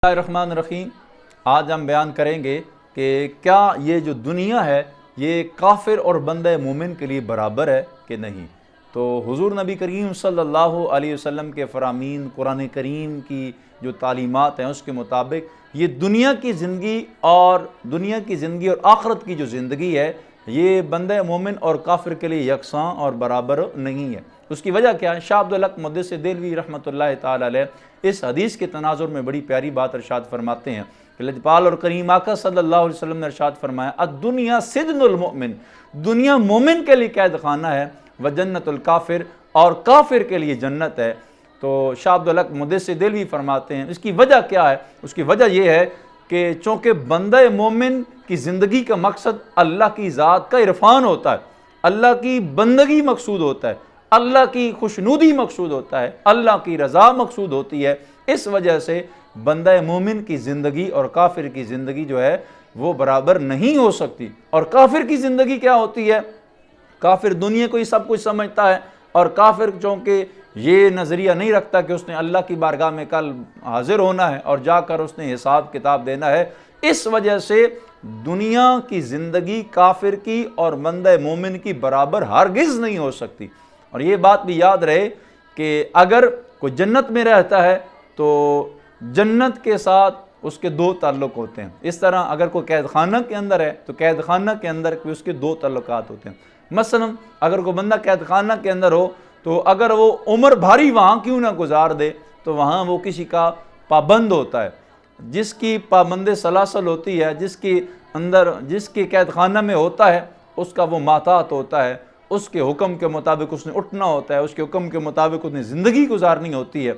الرحمن الرحیم۔ آج ہم بیان کریں گے کہ کیا یہ جو دنیا ہے یہ کافر اور بندہ مومن کے لیے برابر ہے کہ نہیں۔ تو حضور نبی کریم صلی اللہ علیہ وسلم کے فرامین، قرآن کریم کی جو تعلیمات ہیں اس کے مطابق یہ دنیا کی زندگی اور آخرت کی جو زندگی ہے یہ بندہ مومن اور کافر کے لیے یکساں اور برابر نہیں ہے۔ اس کی وجہ کیا ہے؟ شاہ عبدالحق محدث دہلوی رحمۃ اللہ تعالی علیہ اس حدیث کے تناظر میں بڑی پیاری بات ارشاد فرماتے ہیں کہ لجپال اور کریم آقا صلی اللہ علیہ وسلم نے ارشاد فرمایا الدنیا سجن المؤمن، دنیا مومن کے لیے قید خانہ ہے، وجنت الکافر، اور کافر کے لیے جنت ہے۔ تو شاہ عبدالحق محدث دہلوی فرماتے ہیں اس کی وجہ کیا ہے؟ اس کی وجہ یہ ہے کہ چونکہ بندہ مومن کی زندگی کا مقصد اللہ کی ذات کا عرفان ہوتا ہے، اللہ کی بندگی مقصود ہوتا ہے، اللہ کی خوشنودی مقصود ہوتا ہے، اللہ کی رضا مقصود ہوتی ہے۔ اس وجہ سے بندہ مومن کی زندگی اور کافر کی زندگی جو ہے وہ برابر نہیں ہو سکتی۔ اور کافر کی زندگی کیا ہوتی ہے؟ کافر دنیا کو ہی سب کچھ سمجھتا ہے، اور کافر چونکہ یہ نظریہ نہیں رکھتا کہ اس نے اللہ کی بارگاہ میں کل حاضر ہونا ہے اور جا کر اس نے حساب کتاب دینا ہے، اس وجہ سے دنیا کی زندگی کافر کی اور بندہ مومن کی برابر ہرگز نہیں ہو سکتی۔ اور یہ بات بھی یاد رہے کہ اگر کوئی جنت میں رہتا ہے تو جنت کے ساتھ اس کے دو تعلق ہوتے ہیں۔ اس طرح اگر کوئی قید خانہ کے اندر ہے تو قید خانہ کے اندر بھی اس کے دو تعلقات ہوتے ہیں۔ مثلا اگر کوئی بندہ قید خانہ کے اندر ہو تو اگر وہ عمر بھاری وہاں کیوں نہ گزار دے تو وہاں وہ کسی کا پابند ہوتا ہے، جس کی پابند سلاسل ہوتی ہے، جس کے قید خانہ میں ہوتا ہے اس کا وہ محتاط ہوتا ہے، اس کے حکم کے مطابق اس نے اٹھنا ہوتا ہے، اس کے حکم کے مطابق اس نے زندگی گزارنی ہوتی ہے۔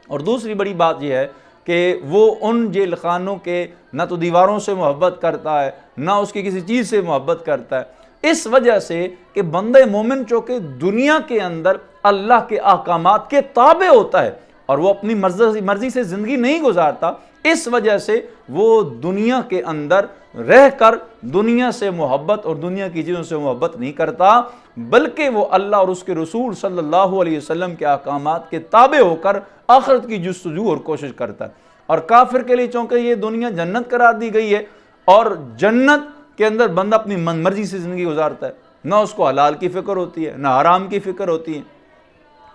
اور دوسری بڑی بات یہ ہے کہ وہ ان جیل خانوں کے نہ تو دیواروں سے محبت کرتا ہے نہ اس کی کسی چیز سے محبت کرتا ہے، اس وجہ سے کہ بندہ مومن چونکہ دنیا کے اندر اللہ کے احکامات کے تابع ہوتا ہے اور وہ اپنی مرضی سے زندگی نہیں گزارتا، اس وجہ سے وہ دنیا کے اندر رہ کر دنیا سے محبت اور دنیا کی چیزوں سے محبت نہیں کرتا، بلکہ وہ اللہ اور اس کے رسول صلی اللہ علیہ وسلم کے احکامات کے تابع ہو کر آخرت کی جستجو اور کوشش کرتا ہے۔ اور کافر کے لیے چونکہ یہ دنیا جنت قرار دی گئی ہے اور جنت کے اندر بندہ اپنی من مرضی سے زندگی گزارتا ہے، نہ اس کو حلال کی فکر ہوتی ہے، نہ حرام کی فکر ہوتی ہے،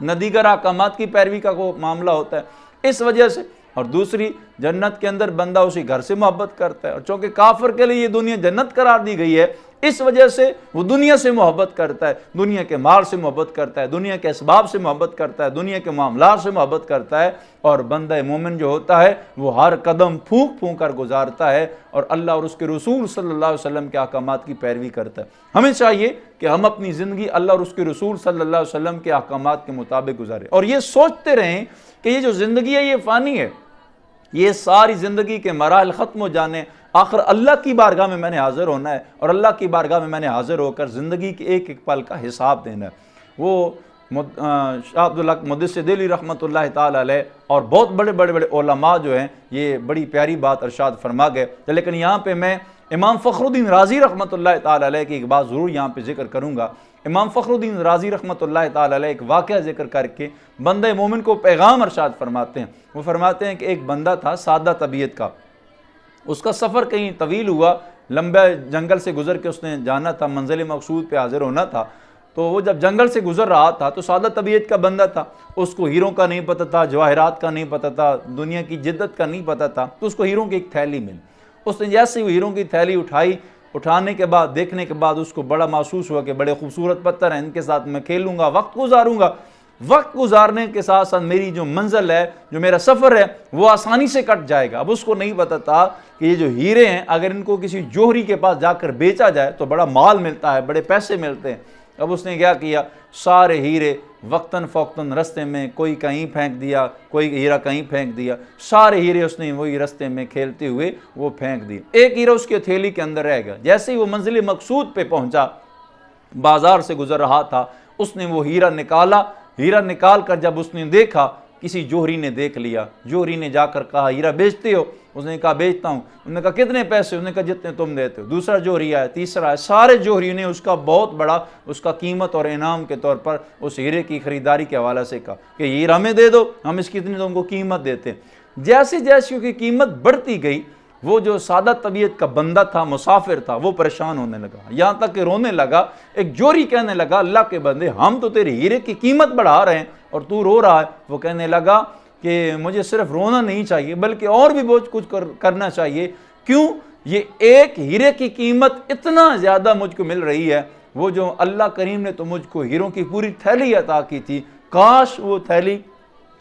نہ دیگر احکامات کی پیروی کا کوئی معاملہ ہوتا ہے، اس وجہ سے۔ اور دوسری جنت کے اندر بندہ اسی گھر سے محبت کرتا ہے، اور چونکہ کافر کے لیے یہ دنیا جنت قرار دی گئی ہے اس وجہ سے وہ دنیا سے محبت کرتا ہے، دنیا کے مال سے محبت کرتا ہے، دنیا کے اسباب سے محبت کرتا ہے، دنیا کے معاملات سے محبت کرتا ہے۔ اور بندہ مومن جو ہوتا ہے وہ ہر قدم پھونک پھونک کر گزارتا ہے اور اللہ اور اس کے رسول صلی اللہ علیہ وسلم کے احکامات کی پیروی کرتا ہے۔ ہمیں چاہیے کہ ہم اپنی زندگی اللہ اور اس کے رسول صلی اللہ علیہ وسلم کے احکامات کے مطابق گزاریں، اور یہ سوچتے رہیں کہ یہ جو زندگی ہے یہ فانی ہے، یہ ساری زندگی کے مراحل ختم ہو جانے، آخر اللہ کی بارگاہ میں نے حاضر ہونا ہے اور اللہ کی بارگاہ میں نے حاضر ہو کر زندگی کے ایک ایک پل کا حساب دینا ہے۔ وہ شاہ عبدالحق محدث دہلوی رحمۃ اللہ تعالی علیہ اور بہت بڑے علماء جو ہیں یہ بڑی پیاری بات ارشاد فرما گئے، لیکن یہاں پہ میں امام فخر الدین رازی رحمۃ اللہ تعالی علیہ کی ایک بات ضرور یہاں پہ ذکر کروں گا۔ امام فخر الدین رازی رحمۃ اللہ تعالی علیہ ایک واقعہ ذکر کر کے بندہ مومن کو پیغام ارشاد فرماتے ہیں۔ وہ فرماتے ہیں کہ ایک بندہ تھا سادہ طبیعت کا، اس کا سفر کہیں طویل ہوا، لمبے جنگل سے گزر کے اس نے جانا تھا، منزل مقصود پہ حاضر ہونا تھا۔ تو وہ جب جنگل سے گزر رہا تھا تو سادہ طبیعت کا بندہ تھا، اس کو ہیروں کا نہیں پتہ تھا، جواہرات کا نہیں پتہ تھا، دنیا کی جدت کا نہیں پتہ تھا، تو اس کو ہیروں کی ایک تھیلی ملی۔ اس نے جیسے ہی وہ ہیروں کی تھیلی اٹھائی، اٹھانے کے بعد دیکھنے کے بعد اس کو بڑا محسوس ہوا کہ بڑے خوبصورت پتھر ہیں، ان کے ساتھ میں کھیلوں گا، وقت گزاروں گا، وقت گزارنے کے ساتھ ساتھ میری جو منزل ہے، جو میرا سفر ہے وہ آسانی سے کٹ جائے گا۔ اب اس کو نہیں پتہ تھا کہ یہ جو ہیرے ہیں اگر ان کو کسی جوہری کے پاس جا کر بیچا جائے تو بڑا مال ملتا ہے، بڑے پیسے ملتے ہیں۔ اب اس نے کیا کیا، سارے ہیرے وقتاً فوقتاً رستے میں کوئی کہیں پھینک دیا، کوئی ہیرا کہیں پھینک دیا، سارے ہیرے اس نے وہی رستے میں کھیلتے ہوئے وہ پھینک دیے۔ ایک ہیرا اس کی ہتھیلی کے اندر رہ گیا۔ جیسے ہی وہ منزل مقصود پہ پہنچا، بازار سے گزر رہا تھا، اس نے وہ ہیرا نکالا، ہیرا نکال کر جب اس نے دیکھا کسی جوہری نے دیکھ لیا، جوہری نے جا کر کہا ہیرا بیچتے ہو؟ اس نے کہا بیچتا ہوں۔ انہوں نے کہا کتنے پیسے؟ انہوں نے کہا جتنے تم دیتے ہو۔ دوسرا جوہری آیا، تیسرا آیا، سارے جوہری نے اس کا بہت بڑا اس کا قیمت اور انعام کے طور پر اس ہیرے کی خریداری کے حوالے سے کہا کہ ہیرا ہمیں دے دو، ہم اس کی اتنی تم کو قیمت دیتے ہیں۔ جیسے جیسے کی قیمت بڑھتی گئی وہ جو سادہ طبیعت کا بندہ تھا، مسافر تھا، وہ پریشان ہونے لگا، یہاں تک کہ رونے لگا۔ ایک جوری کہنے لگا اللہ کے بندے ہم تو تیرے ہیرے کی قیمت بڑھا رہے ہیں اور تو رو رہا ہے۔ وہ کہنے لگا کہ مجھے صرف رونا نہیں چاہیے بلکہ اور بھی بہت کچھ کرنا چاہیے۔ کیوں؟ یہ ایک ہیرے کی قیمت اتنا زیادہ مجھ کو مل رہی ہے، وہ جو اللہ کریم نے تو مجھ کو ہیروں کی پوری تھیلی عطا کی تھی، کاش وہ تھیلی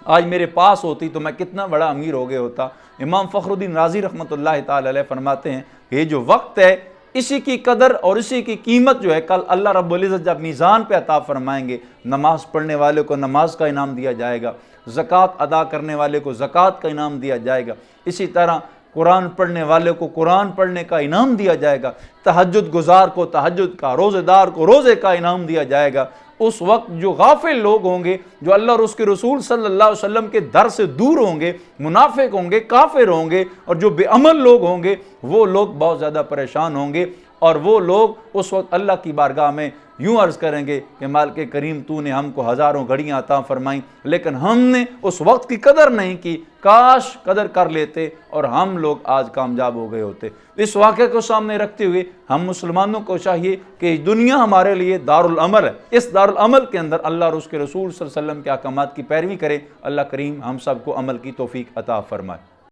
آج میرے پاس ہوتی تو میں کتنا بڑا امیر ہو گیا ہوتا۔ امام فخر الدین رازی رحمۃ اللہ تعالی علیہ فرماتے ہیں یہ جو وقت ہے اسی کی قدر اور اسی کی قیمت جو ہے کل اللہ رب العزت جب میزان پہ عطا فرمائیں گے، نماز پڑھنے والے کو نماز کا انعام دیا جائے گا، زکوٰۃ ادا کرنے والے کو زکوٰۃ کا انعام دیا جائے گا، اسی طرح قرآن پڑھنے والے کو قرآن پڑھنے کا انعام دیا جائے گا، تہجد گزار کو تہجد کا، روزے دار کو روزے کا انعام دیا جائے گا۔ اس وقت جو غافل لوگ ہوں گے، جو اللہ اور اس کے رسول صلی اللہ علیہ وسلم کے در سے دور ہوں گے، منافق ہوں گے، کافر ہوں گے، اور جو بے عمل لوگ ہوں گے وہ لوگ بہت زیادہ پریشان ہوں گے، اور وہ لوگ اس وقت اللہ کی بارگاہ میں یوں عرض کریں گے کہ مالک کریم تو نے ہم کو ہزاروں گھڑیاں عطا فرمائیں لیکن ہم نے اس وقت کی قدر نہیں کی، کاش قدر کر لیتے اور ہم لوگ آج کامیاب ہو گئے ہوتے۔ اس واقعے کو سامنے رکھتے ہوئے ہم مسلمانوں کو چاہیے کہ دنیا ہمارے لیے دارالعمل ہے، اس دارالعمل کے اندر اللہ اور اس کے رسول صلی اللہ علیہ وسلم کے احکامات کی پیروی کرے۔ اللہ کریم ہم سب کو عمل کی توفیق عطا فرمائے۔